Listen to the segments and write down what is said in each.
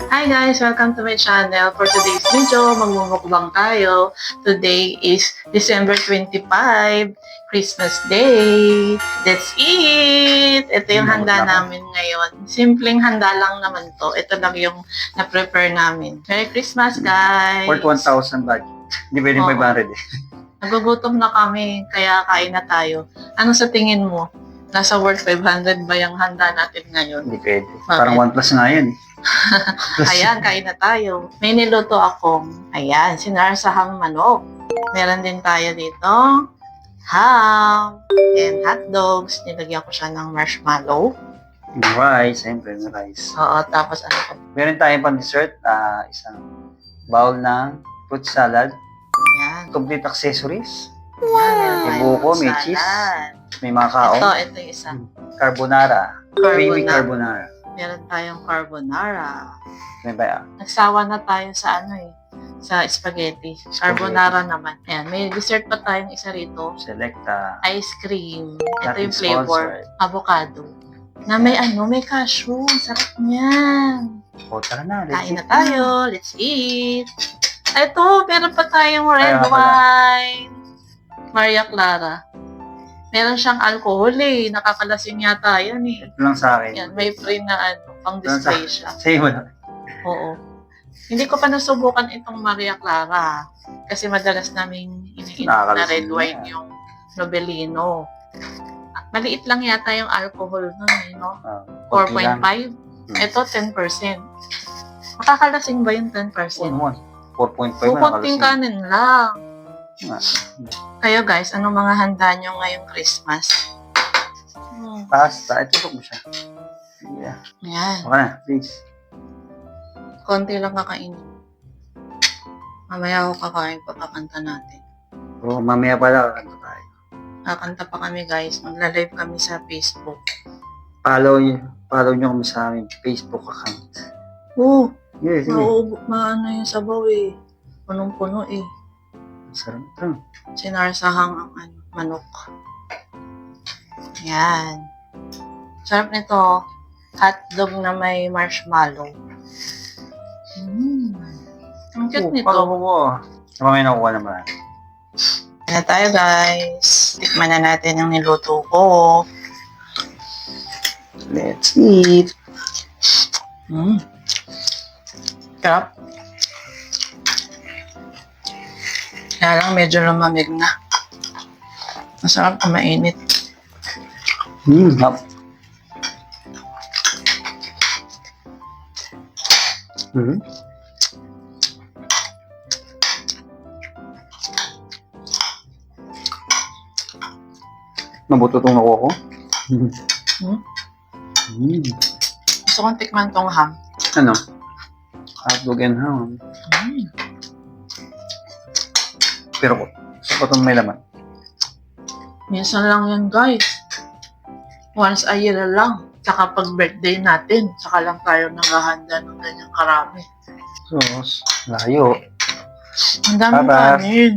Hi guys! Welcome to my channel. For today's video, magmumukbang tayo. Today is December 25, Christmas Day. Let's eat! Ito yung handa namin ngayon. Simpleng handa lang naman to. Ito lang yung na-prepare namin. Merry Christmas guys! Worth 1,000 budget. Hindi pwedeng 500 eh. Nagugutom na kami, kaya kain na tayo. Ano sa tingin mo? Nasa worth 500 ba yung handa natin ngayon? Hindi pwede. Bakit? Parang 1 plus nga yan eh. Ayan, kain na tayo. May niluto akong, ayan, sinarsahang manok. Meron din tayo dito, ham, and hot dogs. Nilagyan ko siya ng marshmallow. Rice, siyempre may rice. Oo, tapos ano pa? Meron tayong pang dessert, isang bowl ng fruit salad. Ayan. Complete accessories. Wow! May buko, may cheese, may macao. Ito yung isa. Carbonara. Creamy carbonara. Meron tayong carbonara. May ba? Nagsawa na tayo sa ano eh, sa spaghetti. Carbonara naman. Ayan, may dessert pa tayong isa rito. Selecta. Ice cream. Ito Not yung flavor. sponsored. Avocado. Na may ano, may cashew. Sarap niyan. O, tara na. Kain na tayo. Let's eat. Ito, meron pa tayong red Kaya pala. wine. Maria Clara. Meron siyang alcohol eh. Nakakalasing yata yan eh. Ito lang sa akin. Yan, may free na ano, pang display siya. Sa'yo mo na. Oo. Hindi ko pa nasubukan itong Maria Clara. Kasi madalas namin iniinom na red Nakakalasing wine na. yung Nobelino. Maliit lang yata yung alcohol nun eh, no? 4.5. Ito, 10%. Makakalasing ba yung 10%? Oo naman. 4.5 na Kukunting nakalasing. kanin lang. Ah, Kayo guys, anong mga handa nyo ngayong Christmas? Pasta. Ito mo siya. Yeah. Ayan. Baka na, please. Konti lang kakainin. Mamaya ako kakain pagkakanta natin. O, mamaya pala kakanta tayo. Kakanta pa kami guys. Magla-live kami sa Facebook. Follow nyo kami sa aming Facebook account. Oo. Yes, yes. Maano yung sabaw eh. Punong-puno eh. Sarap ito. Sinarsahang ang ano, manok. Yan. Sarap nito. Hotdog na may marshmallow. Ang cute nito. Pagawa mo. Mamaya nakuha naman. Yan na tayo guys. Tikman na natin yung niluto ko. Let's eat. Sarap. Kaya lang medyo lumamig na. Masarap kung mainit. Hap. Mabuto itong nakuha ko. Gusto kong tikman tong ham. Ano? Hotdog and ham. Pero gusto ko itong may laman. Minsan lang yan guys. Once a year lang. Tsaka pag birthday natin, tsaka lang tayo naghahanda ng ganyang karami. Sos. Layo. Ang daming Baba. kanin.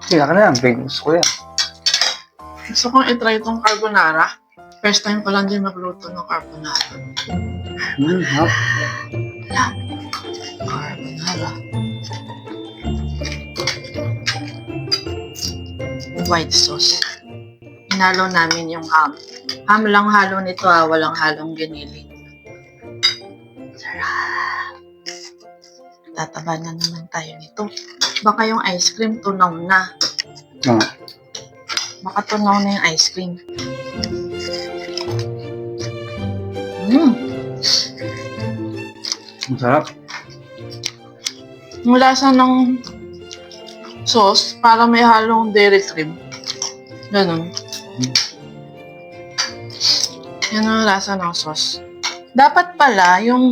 Sila ka na lang. Gusto ko yan. Gusto kong itry itong carbonara. First time ko lang din magluto ng carbonara. Hap. Carbonara. White sauce. Hinalo namin yung ham. Ham lang halo nito walang halong giniling. Sarap. Tataba na naman tayo nito. Baka yung ice cream tunaw na. Oo. Baka tunaw na yung ice cream. Mm. Ang sarap. Yung lasa ng sauce, para may halong dairy cream. Ganun. Yan ang lasa ng sauce. Dapat pala, yung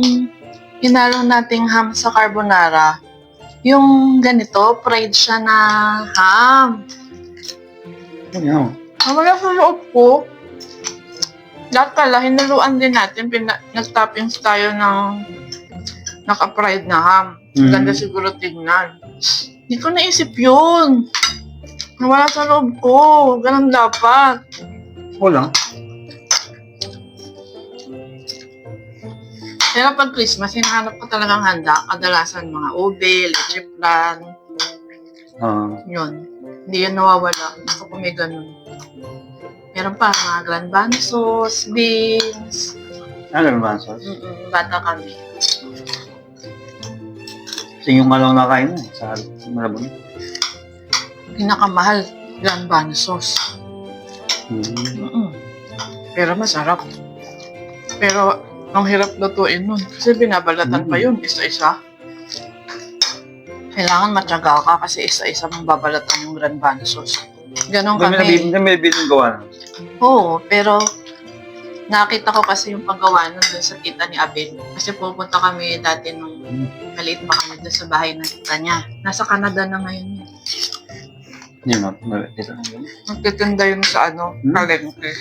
hinalo nating ham sa carbonara, yung ganito, fried siya na ham. Ano? Wala sa loob ko. Lahat pala, hinaluan din natin, nag-toppings tayo ng naka-fried na ham. Ganda siguro tignan. Hindi ko naisip yun. Wala sa loob ko. Ganun dapat. Wala. Pero pag Christmas, hinahanap ko talagang handa. Kadalasan mga ube, leche flan. Yun. Hindi yun nawawala. Gusto ko may ganun. Meron pa mga grand banh sauce, beans. Ano ba ang sauce? Bata kami. Kasi yung malong nakain mo sa Malabon. Pinakamahal, grand banh sauce. Pero masarap. Pero ang hirap lutuin nun. Kasi binabalatan pa yun, isa-isa. Kailangan matyaga ka kasi isa-isa mong babalatan yung grand banh sauce. Ganon kami. May bilang gawa na. Oo, pero nakita ko kasi yung paggawa nun dun sa tita ni Abel. Kasi pupunta kami dati nung maliit pa kami dun sa bahay ng tita niya. Nasa Canada na ngayon yun. Yun, dito. Nagtitinda yun sa palengke.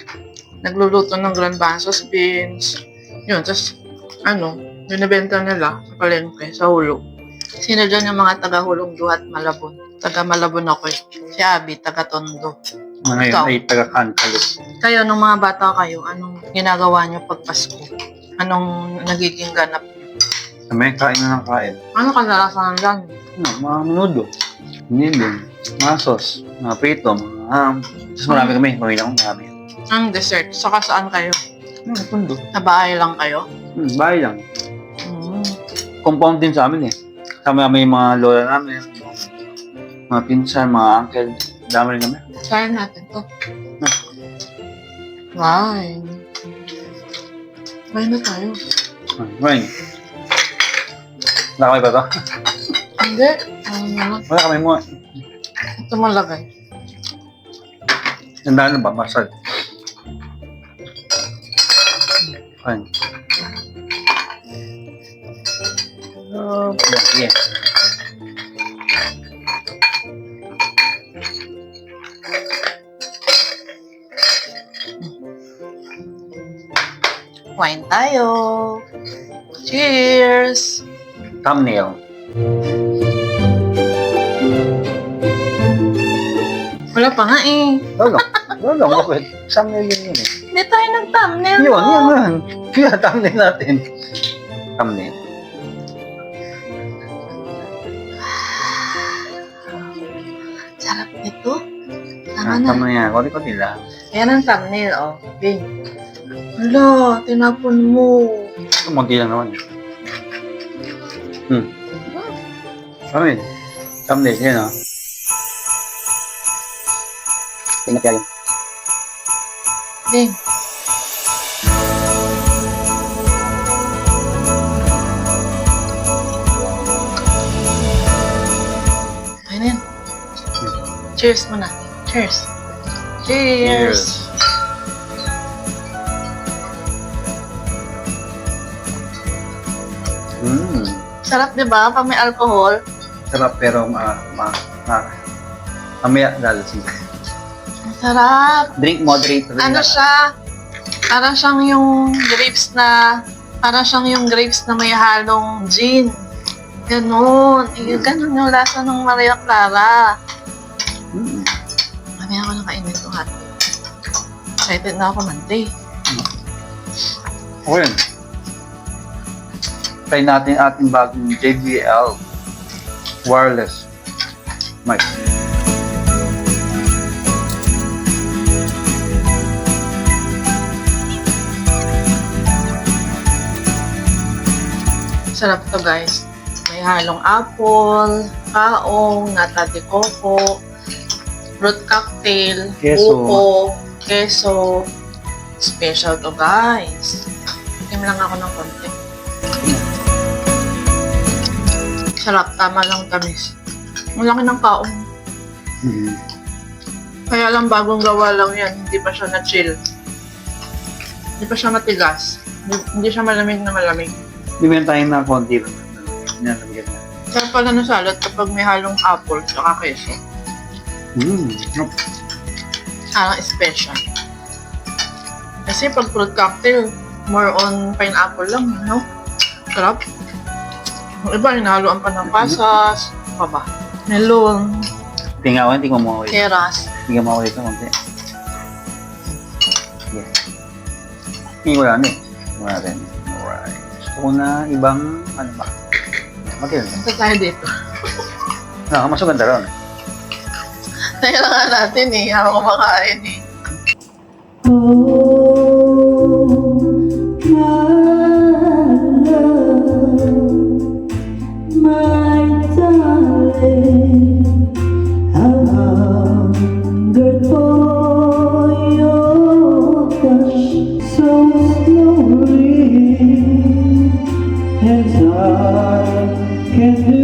Nagluluto ng grand banh sauce, beans. Yun, tapos binibenta nila sa palengke, sa Hulo. Sino dyan yung mga taga-Hulong Duhat, Malabon? Taga-Malabon ako eh. Si Abby, taga-Tondo. Ngayon ay taga-Cantaloupe. Kayo, nung mga bata kayo, anong ginagawa niyo pag Pasko? Anong nagiging ganap? Kami, kain na ng kain. Ano kadalasan lang? Mga menudo. Nilin. Mga sauce. Mga prito. Mga ham. Tapos marami kami. Pamilya ko marami. Ang dessert? Saka saan kayo? Pundo. Sa bahay lang kayo? Bahay lang. Compound din sa amin eh. Kami yung mga lola namin. Mga pinsan, mga uncle. Dami rin kami. Kain natin to. Wine. Wine na tayo. Wine. Wala kami ba ito? Hindi. Naman. Wala kami mo. Ito malagay. Nandaan na ba? Masal. Wine. Yeah. Wine tayo. Cheers! Thumbnail. Wala pa nga eh. Wala. Bakit? Thumbnail yun eh. Hindi tayo nag-thumbnail. Yun. Kaya thumbnail natin. Thumbnail. Sarap nito. Tama na. Tama na yan. Konti-konti lang. Ayan ang thumbnail, oh. Bing. Hala, tinapon mo. Kumunti lang naman. Amin. Thumbnail. Yan o. Tingnan tayo. Bing. Ayun yan. Cheers muna. Cheers. Cheers. Sarap, di ba? Pag may alcohol. Sarap pero mamaya lalasin. Sarap. Drink moderate. Ano siya? Parang siyang yung grapes na may halong gin. Ganun. Ganun yung lasa ng Maria Clara. Mamaya ako nakainin ito hot. Excited na ako Monday. Okay. Try natin ating bagong JBL wireless mic. Sarap to guys. May halong apple, kaong, nata de coco, fruit cocktail, Queso. buko, queso. Special to guys. Tikim lang ako ng konti. Sarap, tama lang tamis. Ang laki ng kaong. Mm. Kaya lang bagong gawa lang yan, hindi pa siya na-chill. Hindi pa siya matigas. Hindi siya malamig na malamig. Bibigyan tayo ng konti. Nalagyan na. Sarap pala ng salad kapag may halong apple at queso. Parang special. Kasi pag fruit cocktail, more on pineapple lang, no? Sarap. Yung iba, hinahaluan pa ng pasas, pa ba? Melon, Tingnan mo ako. keras. Tingnan mo ako dito konti. Yes. Tingnan ko lang eh. Tingnan natin. Alright. Gusto ko na ibang, ano ba? Matil. Punta tayo dito. Mas maganda ron. Tayo lang nga natin eh, habang kumakain eh. Can